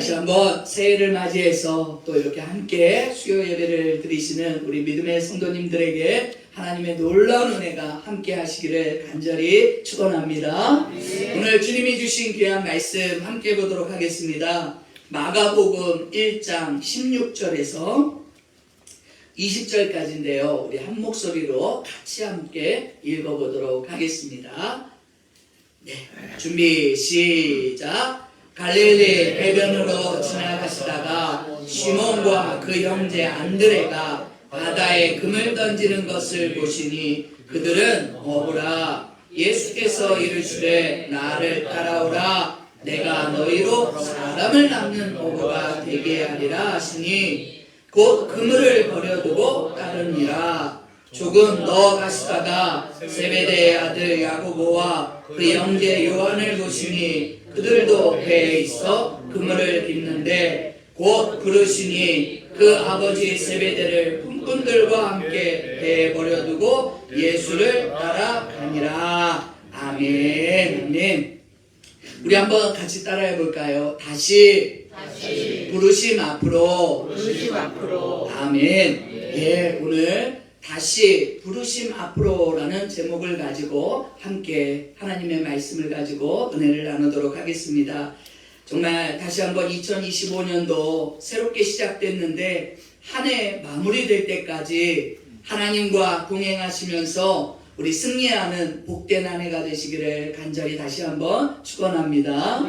다시 한번 새해를 맞이해서 또 이렇게 함께 수요 예배를 드리시는 우리 믿음의 성도님들에게 하나님의 놀라운 은혜가 함께 하시기를 간절히 축원합니다. 오늘 주님이 주신 귀한 말씀 함께 보도록 하겠습니다. 마가복음 1장 16절에서 20절까지인데요. 우리 한 목소리로 같이 함께 읽어보도록 하겠습니다. 네, 준비 시작. 갈릴리 해변으로 지나가시다가 시몬과 그 형제 안드레가 바다에 금을 던지는 것을 보시니 그들은 먹으라. 예수께서 이르시되 나를 따라오라. 내가 너희로 사람을 낚는 어부가 되게 하리라 하시니 곧 그물을 버려두고 따르니라. 조금 더 가시다가 세베대의 아들 야고보와 그 형제 요한을 보시니 그들도 배에 있어 그물을 깁는데 곧 부르시니 그 아버지 세베대를 품꾼들과 함께 배에 버려두고 예수를 따라가니라. 아멘. 우리 한번 같이 따라해 볼까요? 다시 부르심 앞으로. 아멘. 예, 오늘 다시 부르심 앞으로라는 제목을 가지고 함께 하나님의 말씀을 가지고 은혜를 나누도록 하겠습니다. 정말 다시 한번 2025년도 새롭게 시작됐는데 한 해 마무리될 때까지 하나님과 동행하시면서 우리 승리하는 복된 한 해가 되시기를 간절히 다시 한번 축원합니다.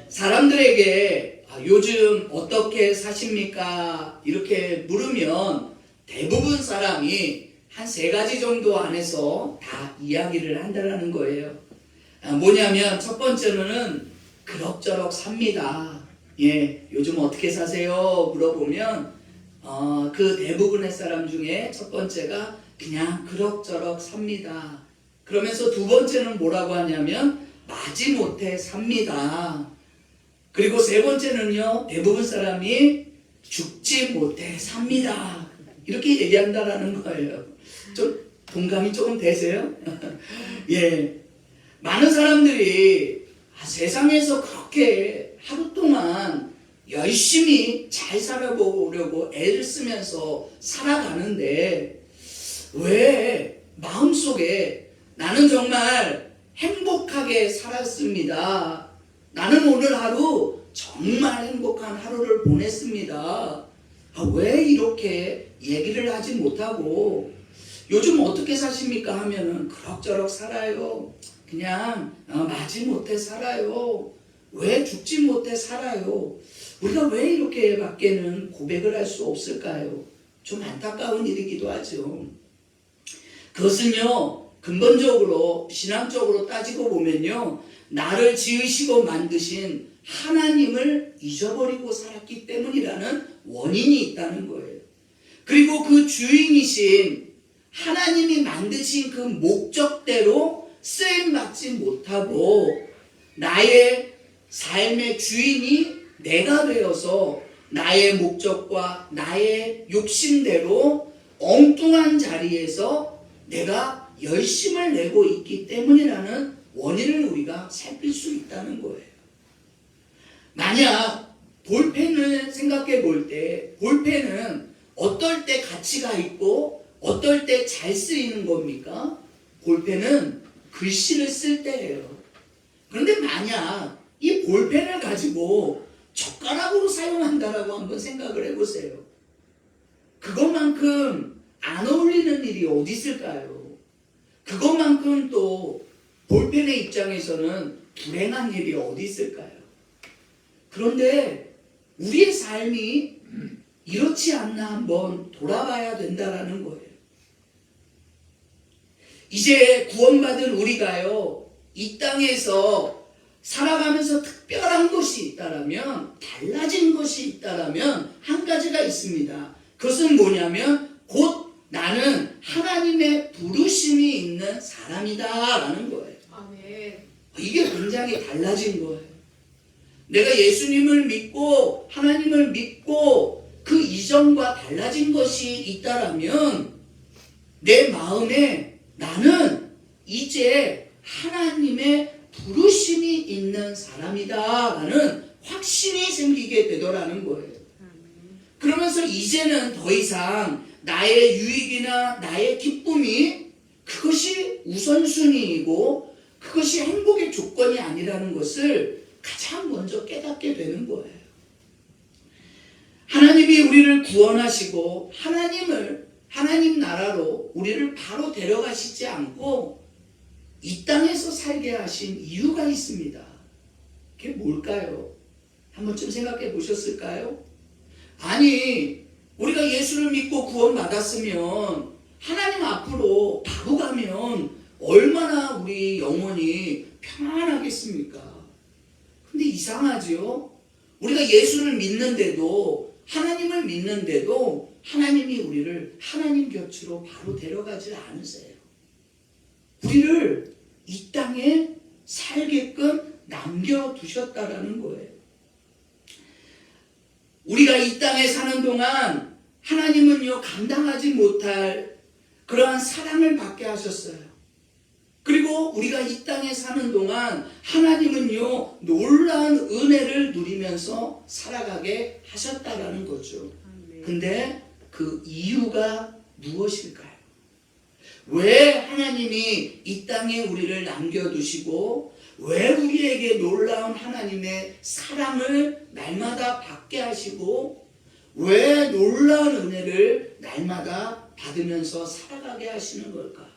사람들에게 요즘 어떻게 사십니까? 이렇게 물으면 대부분 사람이 한 3가지 정도 안에서 다 이야기를 한다는 거예요. 뭐냐면 첫 번째로는 그럭저럭 삽니다. 예, 요즘 어떻게 사세요? 물어보면 그 대부분의 사람 중에 첫 번째가 그냥 그럭저럭 삽니다. 그러면서 두 번째는 뭐라고 하냐면 마지못해 삽니다. 그리고 세 번째는요, 대부분 사람이 죽지 못해 삽니다. 이렇게 얘기한다라는 거예요. 좀 동감이 조금 되세요? 예, 많은 사람들이 세상에서 그렇게 하루 동안 열심히 잘 살아보려고 애를 쓰면서 살아가는데 왜 마음속에 나는 정말 행복하게 살았습니다. 나는 오늘 하루 정말 행복한 하루를 보냈습니다. 왜 이렇게 얘기를 하지 못하고 요즘 어떻게 사십니까 하면은 그럭저럭 살아요. 그냥 마지못해 살아요. 왜 죽지 못해 살아요. 우리가 왜 이렇게 밖에는 고백을 할 수 없을까요? 좀 안타까운 일이기도 하죠. 그것은요, 근본적으로 신앙적으로 따지고 보면요, 나를 지으시고 만드신 하나님을 잊어버리고 살았기 때문이라는 원인이 있다는 거예요. 그리고 그 주인이신 하나님이 만드신 그 목적대로 쓰임받지 못하고 나의 삶의 주인이 내가 되어서 나의 목적과 나의 욕심대로 엉뚱한 자리에서 내가 열심을 내고 있기 때문이라는 원인을 우리가 살필 수 있다는 거예요. 만약 볼펜을 생각해 볼 때 볼펜은 어떨 때 가치가 있고 어떨 때 잘 쓰이는 겁니까? 볼펜은 글씨를 쓸 때예요. 그런데 만약 이 볼펜을 가지고 젓가락으로 사용한다라고 한번 생각을 해보세요. 그것만큼 안 어울리는 일이 어디 있을까요? 그것만큼 또 볼펜의 입장에서는 불행한 일이 어디 있을까요? 그런데 우리의 삶이 이렇지 않나 한번 돌아봐야 된다라는 거예요. 이제 구원받은 우리가요, 이 땅에서 살아가면서 특별한 것이 있다라면, 달라진 것이 있다라면 한 가지가 있습니다. 그것은 뭐냐면 곧 나는 하나님의 부르심이 있는 사람이다라는 거예요. 아멘. 이게 굉장히 달라진 거예요. 내가 예수님을 믿고 하나님을 믿고 그 이전과 달라진 것이 있다라면 내 마음에 나는 이제 하나님의 부르심이 있는 사람이다 라는 확신이 생기게 되더라는 거예요. 그러면서 이제는 더 이상 나의 유익이나 나의 기쁨이 그것이 우선순위이고 그것이 행복의 조건이 아니라는 것을 가장 먼저 깨닫게 되는 거예요. 하나님이 우리를 구원하시고 하나님 나라로 우리를 바로 데려가시지 않고 이 땅에서 살게 하신 이유가 있습니다. 그게 뭘까요? 한 번쯤 생각해 보셨을까요? 아니, 우리가 예수를 믿고 구원받았으면 하나님 앞으로 바로 가면 얼마나 우리 영혼이 평안하겠습니까? 근데 이상하죠? 우리가 예수를 믿는데도, 하나님을 믿는데도 하나님이 우리를 하나님 곁으로 바로 데려가지 않으세요. 우리를 이 땅에 살게끔 남겨두셨다라는 거예요. 우리가 이 땅에 사는 동안 하나님은요, 감당하지 못할 그러한 사랑을 받게 하셨어요. 그리고 우리가 이 땅에 사는 동안 하나님은요, 놀라운 은혜를 누리면서 살아가게 하셨다라는 거죠. 근데 그 이유가 무엇일까요? 왜 하나님이 이 땅에 우리를 남겨두시고 왜 우리에게 놀라운 하나님의 사랑을 날마다 받게 하시고 왜 놀라운 은혜를 날마다 받으면서 살아가게 하시는 걸까?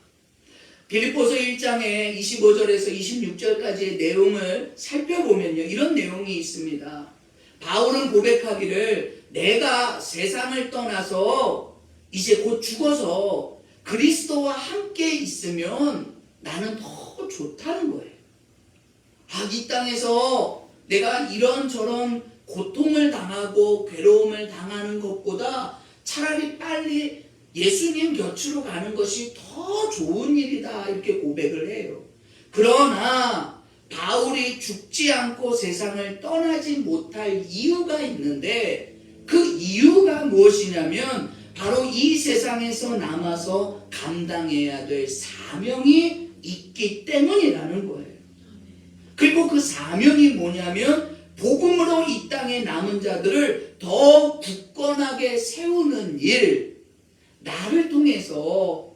빌립보서 1장의 25절에서 26절까지의 내용을 살펴보면요, 이런 내용이 있습니다. 바울은 고백하기를 내가 세상을 떠나서 이제 곧 죽어서 그리스도와 함께 있으면 나는 더 좋다는 거예요. 이 땅에서 내가 이런저런 고통을 당하고 괴로움을 당하는 것보다 차라리 빨리 예수님 곁으로 가는 것이 더 좋은 일이다, 이렇게 고백을 해요. 그러나 바울이 죽지 않고 세상을 떠나지 못할 이유가 있는데 그 이유가 무엇이냐면 바로 이 세상에서 남아서 감당해야 될 사명이 있기 때문이라는 거예요. 그리고 그 사명이 뭐냐면 복음으로 이 땅에 남은 자들을 더 굳건하게 세우는 일, 나를 통해서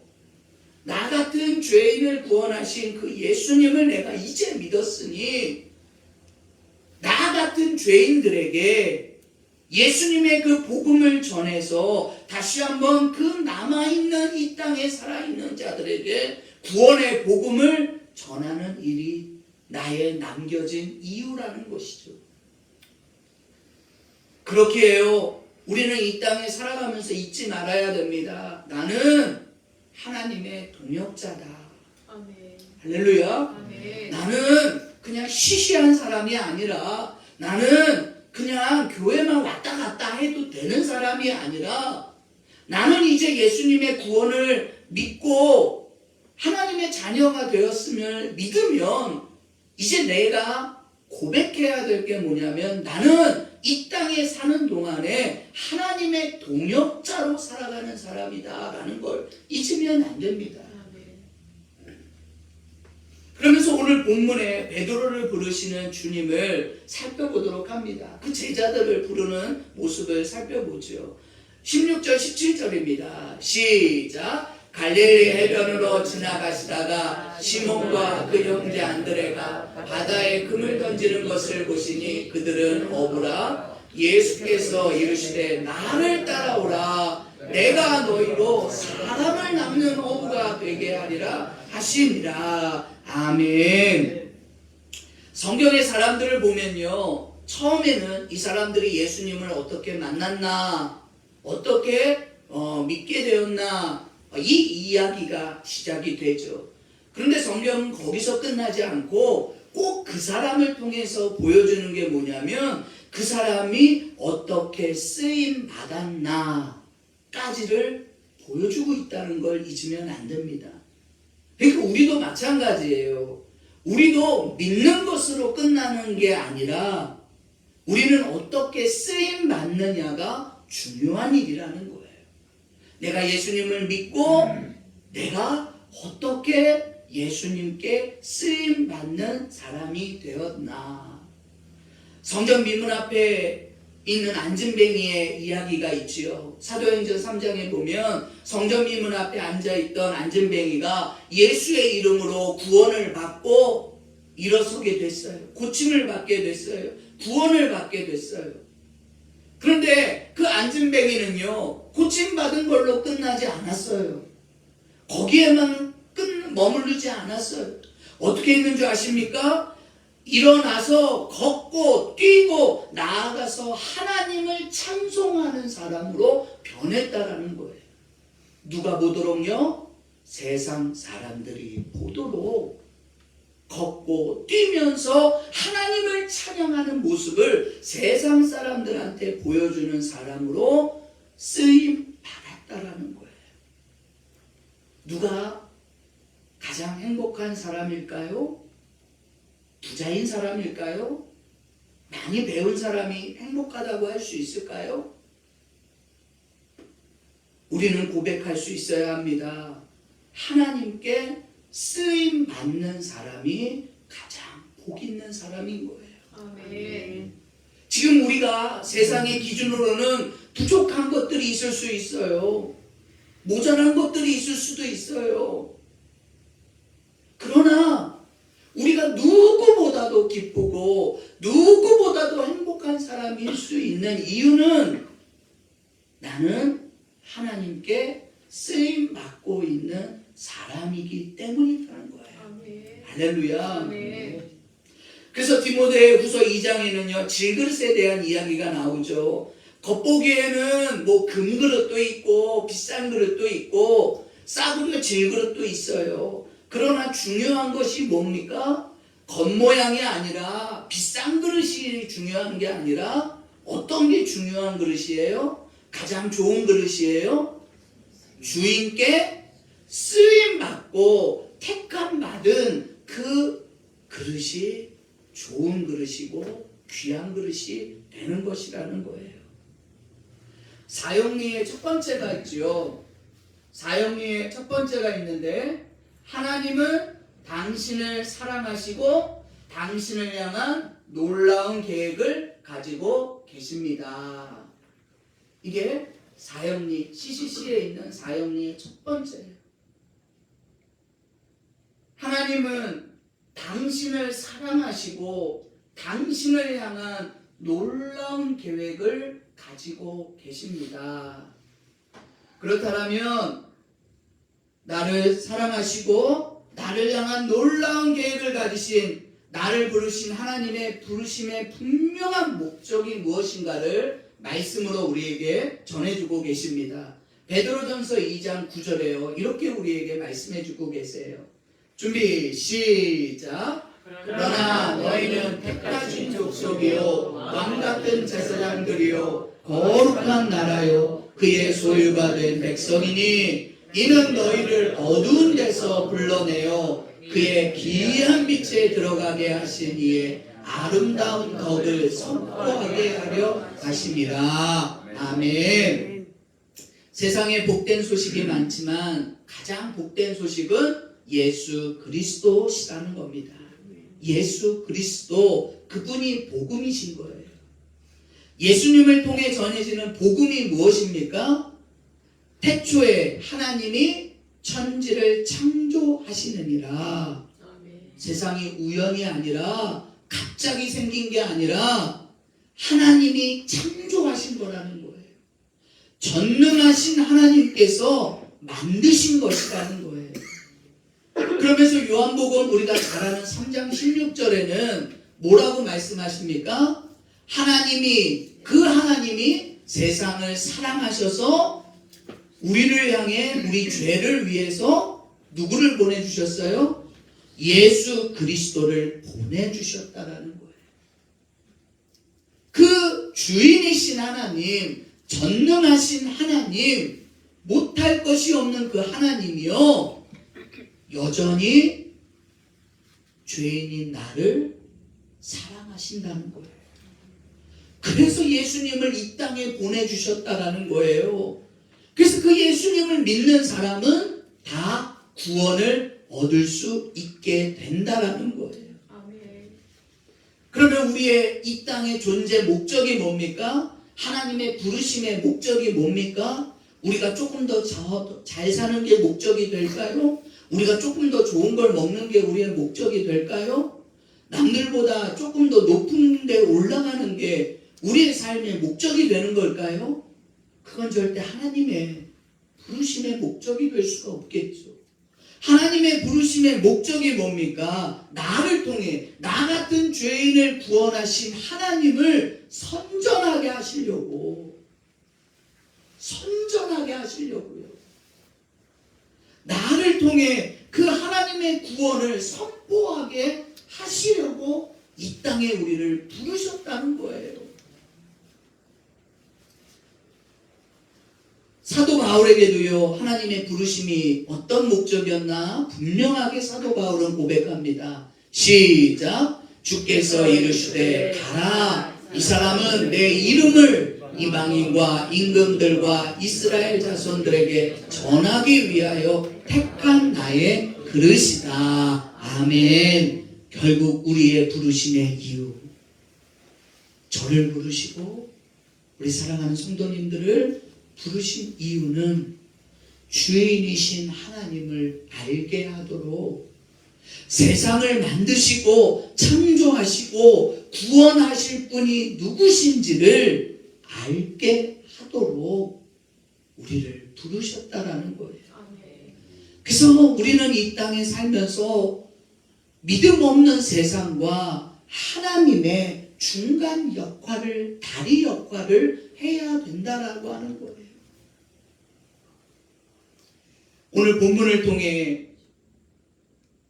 나 같은 죄인을 구원하신 그 예수님을 내가 이제 믿었으니 나 같은 죄인들에게 예수님의 그 복음을 전해서 다시 한번 그 남아있는 이 땅에 살아있는 자들에게 구원의 복음을 전하는 일이 나의 남겨진 이유라는 것이죠. 그렇게 해요. 우리는 이 땅에 살아가면서 잊지 말아야 됩니다. 나는 하나님의 동역자다. 아멘. 할렐루야. 아멘. 나는 그냥 시시한 사람이 아니라 나는 그냥 교회만 왔다 갔다 해도 되는 사람이 아니라 나는 이제 예수님의 구원을 믿고 하나님의 자녀가 되었음을 믿으면 이제 내가 고백해야 될 게 뭐냐면 나는 이 땅에 사는 동안에 하나님의 동역자로 살아가는 사람이다 라는 걸 잊으면 안 됩니다. 그러면서 오늘 본문에 베드로를 부르시는 주님을 살펴보도록 합니다. 그 제자들을 부르는 모습을 살펴보죠. 16절 17절입니다. 시작. 갈릴리 해변으로 지나가시다가 시몬과 그 형제 안드레가 바다에 금을 던지는 것을 보시니 그들은 어부라. 예수께서 이르시되 나를 따라오라. 내가 너희로 사람을 낚는 어부가 되게 하리라 하시니라. 아멘. 성경의 사람들을 보면요, 처음에는 이 사람들이 예수님을 어떻게 만났나, 어떻게 믿게 되었나, 이 이야기가 시작이 되죠. 그런데 성경은 거기서 끝나지 않고 꼭 그 사람을 통해서 보여주는 게 뭐냐면 그 사람이 어떻게 쓰임 받았나까지를 보여주고 있다는 걸 잊으면 안 됩니다. 그러니까 우리도 마찬가지예요. 우리도 믿는 것으로 끝나는 게 아니라 우리는 어떻게 쓰임 받느냐가 중요한 일이라는 거예요. 내가 예수님을 믿고 내가 어떻게 예수님께 쓰임 받는 사람이 되었나. 성전 미문 앞에 있는 안진뱅이의 이야기가 있지요. 사도행전 3장에 보면 성전 미문 앞에 앉아있던 안진뱅이가 예수의 이름으로 구원을 받고 일어서게 됐어요. 고침을 받게 됐어요. 구원을 받게 됐어요. 그런데 그 안진뱅이는요, 고침받은 걸로 끝나지 않았어요. 거기에만 머무르지 않았어요. 어떻게 했는 줄 아십니까? 일어나서 걷고 뛰고 나아가서 하나님을 찬송하는 사람으로 변했다라는 거예요. 누가 보도록요? 세상 사람들이 보도록 걷고 뛰면서 하나님을 찬양하는 모습을 세상 사람들한테 보여주는 사람으로 쓰임 받았다라는 거예요. 누가 가장 행복한 사람일까요? 부자인 사람일까요? 많이 배운 사람이 행복하다고 할 수 있을까요? 우리는 고백할 수 있어야 합니다. 하나님께 쓰임 받는 사람이 가장 복 있는 사람인 거예요. 아멘. 지금 우리가 세상의 기준으로는 부족한 것들이 있을 수 있어요. 모자란 것들이 있을 수도 있어요. 그러나 우리가 누구보다도 기쁘고 누구보다도 행복한 사람일 수 있는 이유는 나는 하나님께 쓰임 받고 있는 사람이기 때문이라는 거예요. 아멘. 할렐루야. 아멘. 그래서 디모데후서 2장에는요 질그릇에 대한 이야기가 나오죠. 겉보기에는 뭐 금그릇도 있고 비싼 그릇도 있고 싸구려 질그릇도 있어요. 그러나 중요한 것이 뭡니까? 겉모양이 아니라 비싼 그릇이 중요한 게 아니라 어떤 게 중요한 그릇이에요? 가장 좋은 그릇이에요? 주인께 쓰임받고 택함받은 그 그릇이 좋은 그릇이고 귀한 그릇이 되는 것이라는 거예요. 사형리의 첫 번째가 있죠. 사형리의 첫 번째가 있는데 하나님은 당신을 사랑하시고 당신을 향한 놀라운 계획을 가지고 계십니다. 이게 사형리, CCC에 있는 사형리의 첫 번째예요. 하나님은 당신을 사랑하시고 당신을 향한 놀라운 계획을 가지고 계십니다. 그렇다면 나를 사랑하시고 나를 향한 놀라운 계획을 가지신 나를 부르신 하나님의 부르심의 분명한 목적이 무엇인가를 말씀으로 우리에게 전해주고 계십니다. 베드로전서 2장 9절에요. 이렇게 우리에게 말씀해주고 계세요. 준비 시작. 그러나 너희는 택하신 족속이요 왕같은 제사장들이요 거룩한 나라요 그의 소유가 된 백성이니 이는 너희를 어두운 데서 불러내어 그의 기이한 빛에 들어가게 하신 이의 아름다운 덕을 선포하게 하려 하심이라. 아멘. 세상에 복된 소식이 많지만 가장 복된 소식은 예수 그리스도시라는 겁니다. 예수 그리스도, 그분이 복음이신 거예요. 예수님을 통해 전해지는 복음이 무엇입니까? 태초에 하나님이 천지를 창조하시느니라. 세상이 우연이 아니라 갑자기 생긴 게 아니라 하나님이 창조하신 거라는 거예요. 전능하신 하나님께서 만드신 것이라는 거예요. 그러면서 요한복음 우리가 잘 아는 3장 16절에는 뭐라고 말씀하십니까? 그 하나님이 세상을 사랑하셔서 우리를 향해 우리 죄를 위해서 누구를 보내주셨어요? 예수 그리스도를 보내주셨다라는 거예요. 그 주인이신 하나님, 전능하신 하나님, 못할 것이 없는 그 하나님이요 여전히 죄인인 나를 사랑하신다는 거예요. 그래서 예수님을 이 땅에 보내주셨다라는 거예요. 그래서 그 예수님을 믿는 사람은 다 구원을 얻을 수 있게 된다라는 거예요. 그러면 우리의 이 땅의 존재 목적이 뭡니까? 하나님의 부르심의 목적이 뭡니까? 우리가 조금 더 잘 사는 게 목적이 될까요? 우리가 조금 더 좋은 걸 먹는 게 우리의 목적이 될까요? 남들보다 조금 더 높은 데 올라가는 게 우리의 삶의 목적이 되는 걸까요? 그건 절대 하나님의 부르심의 목적이 될 수가 없겠죠. 하나님의 부르심의 목적이 뭡니까? 나를 통해 나 같은 죄인을 구원하신 하나님을 선전하게 하시려고요. 나를 통해 그 하나님의 구원을 선포하게 하시려고 이 땅에 우리를 부르셨다는 거예요. 사도 바울에게도요, 하나님의 부르심이 어떤 목적이었나 분명하게 사도 바울은 고백합니다. 시작. 주께서 이르시되 가라. 이 사람은 내 이름을 이방인과 임금들과 이스라엘 자손들에게 전하기 위하여 택한 나의 그릇이다. 아멘. 결국 우리의 부르심의 이유, 저를 부르시고 우리 사랑하는 성도님들을 부르신 이유는 주인이신 하나님을 알게 하도록, 세상을 만드시고 창조하시고 구원하실 분이 누구신지를 알게 하도록 우리를 부르셨다라는 거예요. 그래서 우리는 이 땅에 살면서 믿음 없는 세상과 하나님의 중간 역할을, 다리 역할을 해야 된다라고 하는 거예요. 오늘 본문을 통해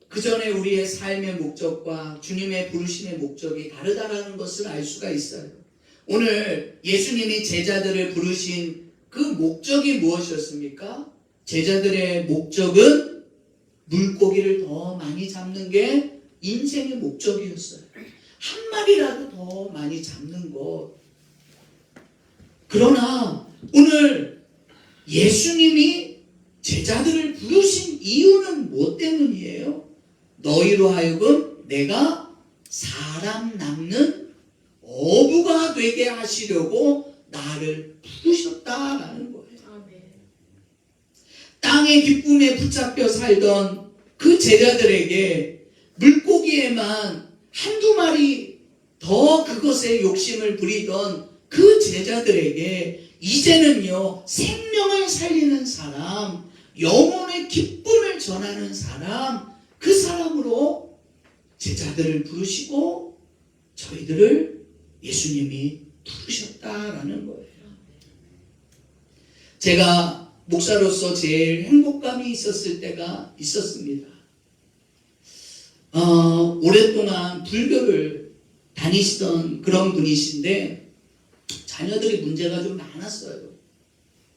그 전에 우리의 삶의 목적과 주님의 부르심의 목적이 다르다라는 것을 알 수가 있어요. 오늘 예수님이 제자들을 부르신 그 목적이 무엇이었습니까? 제자들의 목적은 물고기를 더 많이 잡는 게 인생의 목적이었어요. 한 마리라도 더 많이 잡는 것. 그러나 오늘 예수님이 제자들을 부르신 이유는 무엇 때문이에요? 너희로 하여금 내가 사람 낚는 어부가 되게 하시려고 나를 부르셨다라는 거예요. 땅의 기쁨에 붙잡혀 살던 그 제자들에게 물고기에만 한두 마리 더 그것에 욕심을 부리던 그 제자들에게 이제는요, 생명을 살리는 사람, 영혼의 기쁨을 전하는 사람, 그 사람으로 제자들을 부르시고 저희들을 예수님이 부르셨다라는 거예요. 제가 목사로서 제일 행복감이 있었을 때가 있었습니다. 오랫동안 불교를 다니시던 그런 분이신데 자녀들이 문제가 좀 많았어요.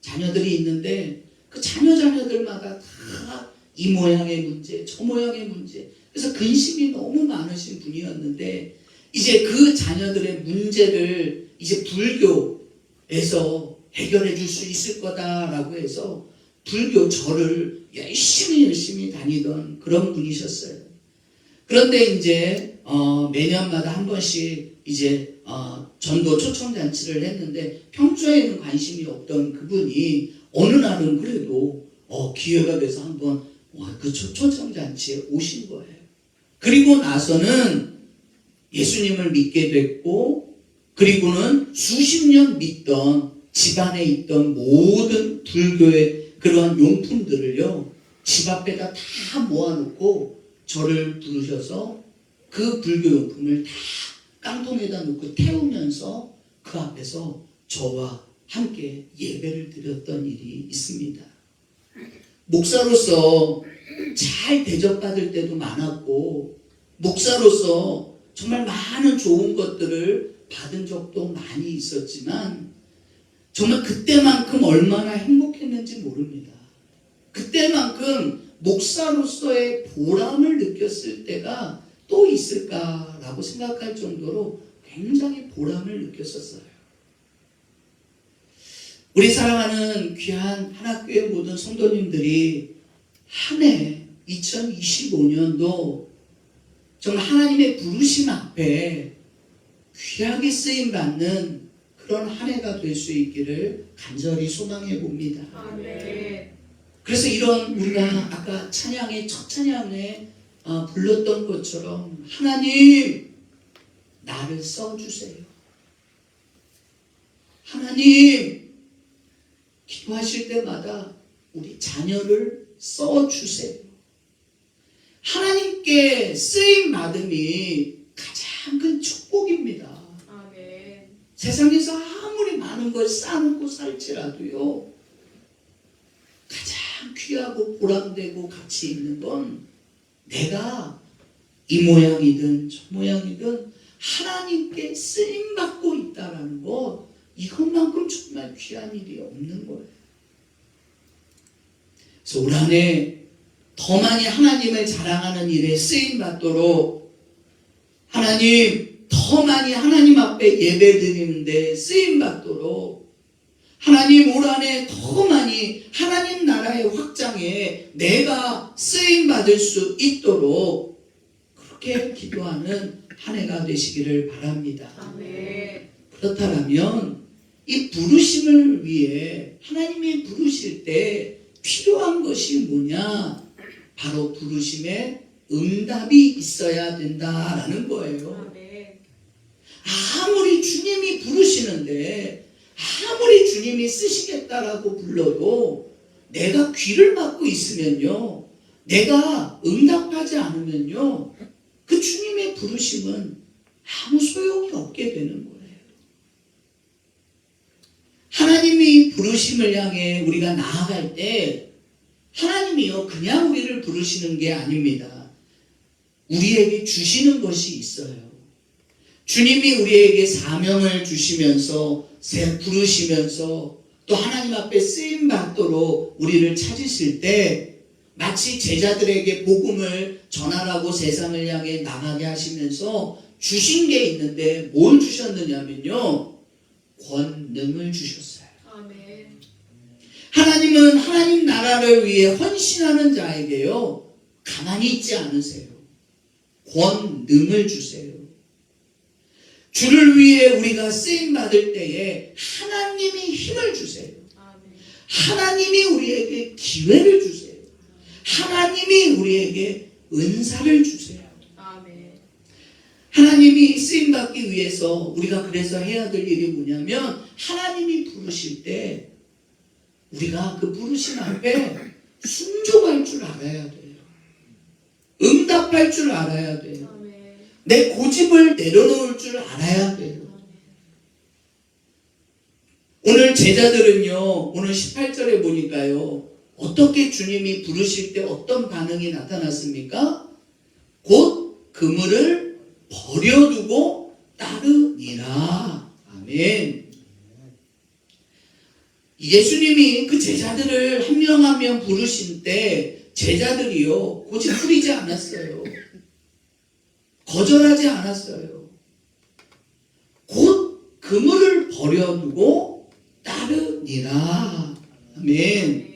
자녀들이 있는데 그 자녀들마다 다 이 모양의 문제, 저 모양의 문제. 그래서 근심이 너무 많으신 분이었는데 이제 그 자녀들의 문제를 이제 불교에서 해결해 줄 수 있을 거다라고 해서 불교 절을 열심히 다니던 그런 분이셨어요. 그런데 이제 매년마다 한 번씩 이제 전도 초청잔치를 했는데 평소에는 관심이 없던 그분이 어느 날은 그래도 기회가 돼서 한번 그 초청잔치에 오신 거예요. 그리고 나서는 예수님을 믿게 됐고, 그리고는 수십 년 믿던 집안에 있던 모든 불교의 그런 용품들을요, 집 앞에다 다 모아놓고 저를 부르셔서 그 불교 용품을 다 깡통에다 놓고 태우면서 그 앞에서 저와 함께 예배를 드렸던 일이 있습니다. 목사로서 잘 대접받을 때도 많았고, 목사로서 정말 많은 좋은 것들을 받은 적도 많이 있었지만 정말 그때만큼 얼마나 행복했는지 모릅니다. 그때만큼 목사로서의 보람을 느꼈을 때가 또 있을까라고 생각할 정도로 굉장히 보람을 느꼈었어요. 우리 사랑하는 귀한 한학교의 모든 성도님들이 한 해 2025년도 정말 하나님의 부르심 앞에 귀하게 쓰임 받는 그런 한 해가 될 수 있기를 간절히 소망해 봅니다. 아멘. 그래서 이런 우리가 아까 찬양의 첫 찬양에 불렀던 것처럼 하나님 나를 써주세요. 하나님 기도하실 때마다 우리 자녀를 써주세요. 하나님께 쓰임 받음이 가장 큰 축복입니다. 아멘. 세상에서 아무리 많은 걸 쌓고 살지라도요, 가장 귀하고 보람되고 가치 있는 건 내가 이 모양이든 저 모양이든 하나님께 쓰임받고 있다는 것, 이것만큼 정말 귀한 일이 없는 거예요. 그래서 올 한 해 더 많이 하나님을 자랑하는 일에 쓰임받도록, 하나님 더 많이 하나님 앞에 예배드리는데 쓰임받도록, 하나님 올 한 해 더 많이 하나님 나라의 확장에 내가 쓰임받을 수 있도록 그렇게 기도하는 한 해가 되시기를 바랍니다. 아멘. 그렇다면 이 부르심을 위해 하나님이 부르실 때 필요한 것이 뭐냐? 바로 부르심에 응답이 있어야 된다라는 거예요. 아멘. 아무리 주님이 부르시는데, 아무리 주님이 쓰시겠다라고 불러도 내가 귀를 막고 있으면요, 내가 응답하지 않으면요, 그 주님의 부르심은 아무 소용이 없게 되는 거예요. 하나님이 부르심을 향해 우리가 나아갈 때 하나님이요 그냥 우리를 부르시는 게 아닙니다. 우리에게 주시는 것이 있어요. 주님이 우리에게 사명을 주시면서 부르시면서 또 하나님 앞에 쓰임 받도록 우리를 찾으실 때 마치 제자들에게 복음을 전하라고 세상을 향해 나가게 하시면서 주신 게 있는데 뭘 주셨느냐면요, 권능을 주셨어요. 아멘. 하나님은 하나님 나라를 위해 헌신하는 자에게요 가만히 있지 않으세요. 권능을 주세요. 주를 위해 우리가 쓰임 받을 때에 하나님이 힘을 주세요. 아멘. 하나님이 우리에게 기회를 주세요. 하나님이 우리에게 은사를 주세요. 아멘. 하나님이 쓰임 받기 위해서 우리가 그래서 해야 될 일이 뭐냐면, 하나님이 부르실 때 우리가 그 부르심 앞에 순종할 줄 알아야 돼요. 응답할 줄 알아야 돼요. 아멘. 내 고집을 내려놓을 줄 알아야 돼요. 오늘 제자들은요, 오늘 18절에 보니까요, 어떻게 주님이 부르실 때 어떤 반응이 나타났습니까? 곧 그물을 버려두고 따르니라. 아멘. 예수님이 그 제자들을 한 명 한 명 부르신 때 제자들이요 고집 부리지 않았어요. 거절하지 않았어요. 곧 그물을 버려두고 따르니라. 아멘.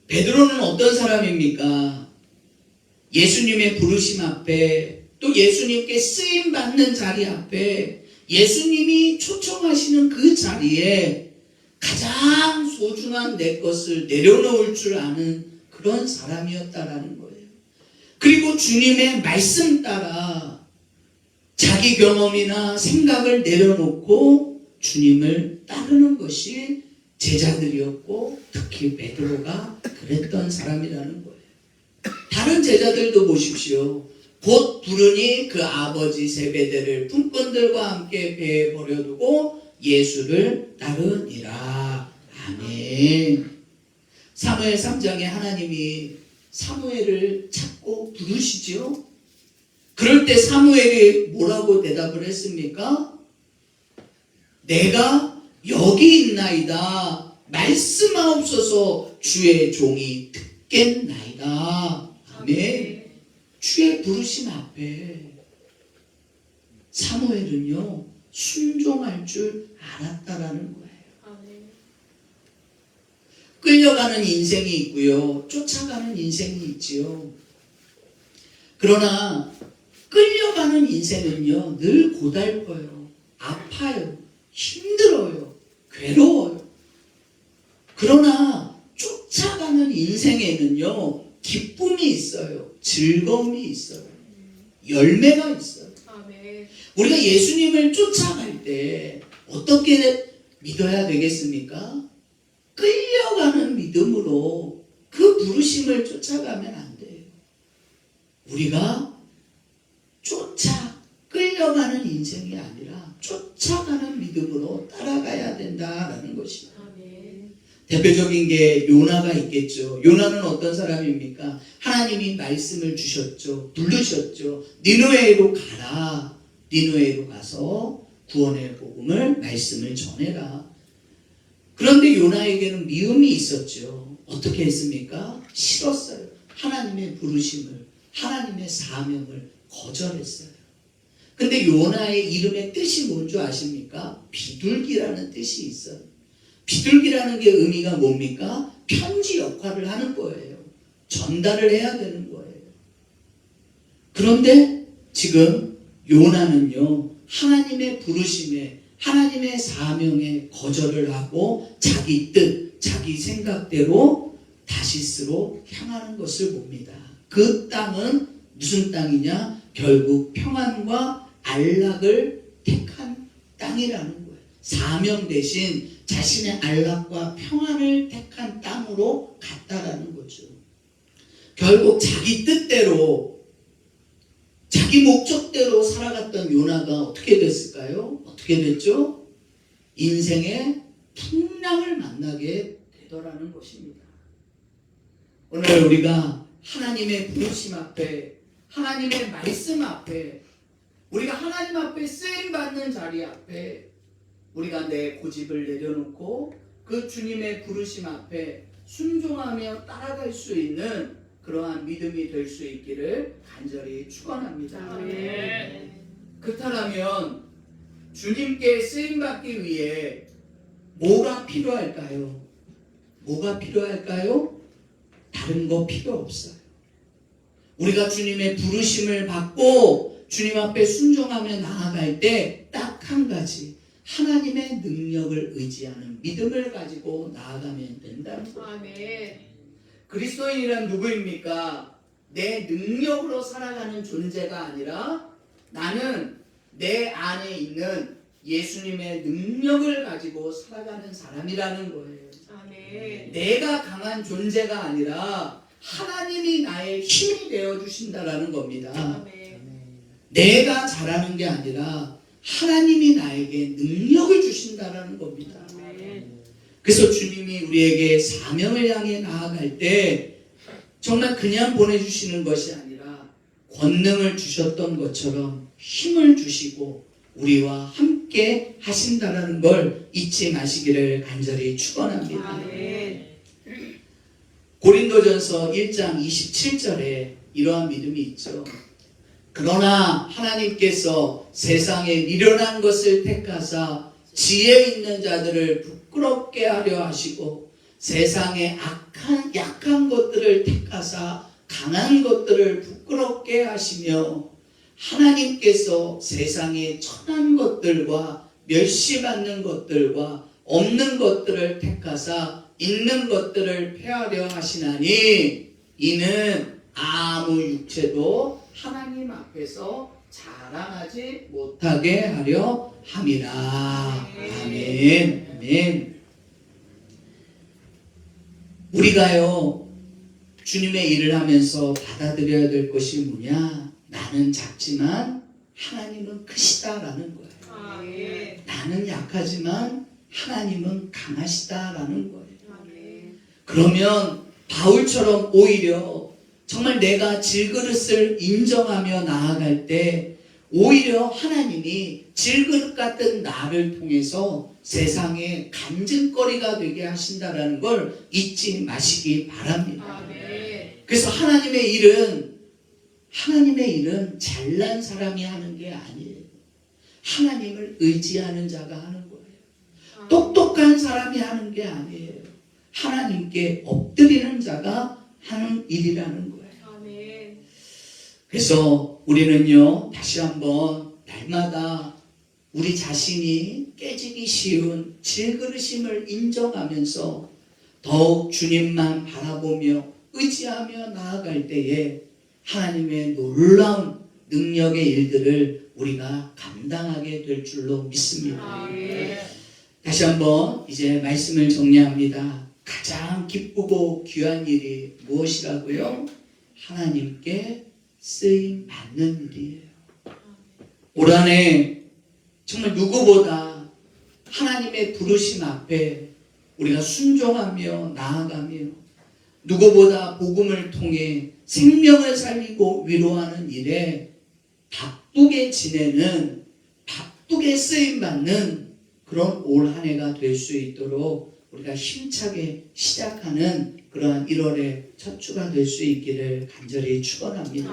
베드로는 어떤 사람입니까? 예수님의 부르심 앞에, 또 예수님께 쓰임 받는 자리 앞에, 예수님이 초청하시는 그 자리에 가장 소중한 내 것을 내려놓을 줄 아는 그런 사람이었다라는 거예요. 그리고 주님의 말씀 따라 자기 경험이나 생각을 내려놓고 주님을 따르는 것이 제자들이었고, 특히 베드로가 그랬던 사람이라는 거예요. 다른 제자들도 보십시오. 곧 부르니 그 아버지 세베대를 품꾼들과 함께 배에 버려두고 예수를 따르니라. 아멘. 사무엘 3장에 하나님이 사무엘을 찾고 부르시죠. 그럴 때 사무엘이 뭐라고 대답을 했습니까? 내가 여기 있나이다. 말씀하옵소서. 주의 종이 듣겠나이다. 아멘. 주의 부르심 앞에 사무엘은요 순종할 줄 알았다라는 거예요. 아멘. 끌려가는 인생이 있고요, 쫓아가는 인생이 있지요. 그러나 끌려가는 인생은요, 늘 고달퍼요. 아파요. 힘들어요. 괴로워요. 그러나 쫓아가는 인생에는요, 기쁨이 있어요. 즐거움이 있어요. 열매가 있어요. 아멘. 우리가 예수님을 쫓아갈 때 어떻게 믿어야 되겠습니까? 끌려가는 믿음으로 그 부르심을 쫓아가면 안 돼요. 우리가 끌려가는 인생이 아니라 쫓아가는 믿음으로 따라가야 된다라는 것입니다. 아멘. 대표적인 게 요나가 있겠죠. 요나는 어떤 사람입니까? 하나님이 말씀을 주셨죠. 부르셨죠. 니느웨로 가라. 니느웨로 가서 구원의 복음을 말씀을 전해라. 그런데 요나에게는 미움이 있었죠. 어떻게 했습니까? 싫었어요. 하나님의 부르심을, 하나님의 사명을 거절했어요. 근데 요나의 이름의 뜻이 뭔 줄 아십니까? 비둘기라는 뜻이 있어요. 비둘기라는 게 의미가 뭡니까? 편지 역할을 하는 거예요. 전달을 해야 되는 거예요. 그런데 지금 요나는요, 하나님의 부르심에, 하나님의 사명에 거절을 하고 자기 뜻, 자기 생각대로 다시스로 향하는 것을 봅니다. 그 땅은 무슨 땅이냐? 결국 평안과 안락을 택한 땅이라는 거예요. 사명 대신 자신의 안락과 평안을 택한 땅으로 갔다라는 거죠. 결국 자기 뜻대로, 자기 목적대로 살아갔던 요나가 어떻게 됐을까요? 어떻게 됐죠? 인생의 풍랑을 만나게 되더라는 것입니다. 오늘 우리가 하나님의 부르심 앞에, 하나님의 말씀 앞에, 우리가 하나님 앞에 쓰임받는 자리 앞에 우리가 내 고집을 내려놓고 그 주님의 부르심 앞에 순종하며 따라갈 수 있는 그러한 믿음이 될 수 있기를 간절히 축원합니다. 아멘. 그렇다면 주님께 쓰임받기 위해 뭐가 필요할까요? 뭐가 필요할까요? 다른 거 필요 없어요. 우리가 주님의 부르심을 받고 주님 앞에 순종하며 나아갈 때 딱 한 가지, 하나님의 능력을 의지하는 믿음을 가지고 나아가면 된다는 거예요. 아멘. 그리스도인이란 누구입니까? 내 능력으로 살아가는 존재가 아니라 나는 내 안에 있는 예수님의 능력을 가지고 살아가는 사람이라는 거예요. 아멘. 내가 강한 존재가 아니라 하나님이 나의 힘이 되어 주신다라는 겁니다. 아멘. 내가 잘하는 게 아니라 하나님이 나에게 능력을 주신다라는 겁니다. 아멘. 그래서 주님이 우리에게 사명을 향해 나아갈 때 정말 그냥 보내주시는 것이 아니라 권능을 주셨던 것처럼 힘을 주시고 우리와 함께 하신다라는 걸 잊지 마시기를 간절히 축원합니다. 아멘. 고린도전서 1장 27절에 이러한 믿음이 있죠. 그러나 하나님께서 세상에 미련한 것을 택하사 지혜 있는 자들을 부끄럽게 하려 하시고 세상에 약한 것들을 택하사 강한 것들을 부끄럽게 하시며 하나님께서 세상에 천한 것들과 멸시받는 것들과 없는 것들을 택하사 있는 것들을 폐하려 하시나니 이는 아무 육체도 하나님 앞에서 자랑하지 못하게 하려 함이라. 아멘. 아멘. 우리가요, 주님의 일을 하면서 받아들여야 될 것이 뭐냐? 나는 작지만 하나님은 크시다라는 거예요. 아멘. 나는 약하지만 하나님은 강하시다라는 거예요. 아멘. 그러면 바울처럼 오히려 정말 내가 질그릇을 인정하며 나아갈 때 오히려 하나님이 질그릇 같은 나를 통해서 세상에 간증거리가 되게 하신다라는 걸 잊지 마시기 바랍니다. 아멘. 그래서 하나님의 일은 잘난 사람이 하는 게 아니에요. 하나님을 의지하는 자가 하는 거예요. 똑똑한 사람이 하는 게 아니에요. 하나님께 엎드리는 자가 하는 일이라는 거예요. 아멘. 그래서 우리는요, 다시 한번 날마다 우리 자신이 깨지기 쉬운 질그릇임을 인정하면서 더욱 주님만 바라보며 의지하며 나아갈 때에 하나님의 놀라운 능력의 일들을 우리가 감당하게 될 줄로 믿습니다. 아멘. 다시 한번 이제 말씀을 정리합니다. 가장 기쁘고 귀한 일이 무엇이라고요? 하나님께 쓰임 받는 일이에요. 올 한해 정말 누구보다 하나님의 부르심 앞에 우리가 순종하며 나아가며 누구보다 복음을 통해 생명을 살리고 위로하는 일에 바쁘게 지내는, 바쁘게 쓰임받는 그런 올 한 해가 될 수 있도록 우리가 힘차게 시작하는 그러한 1월의 첫 주가 될 수 있기를 간절히 축원합니다.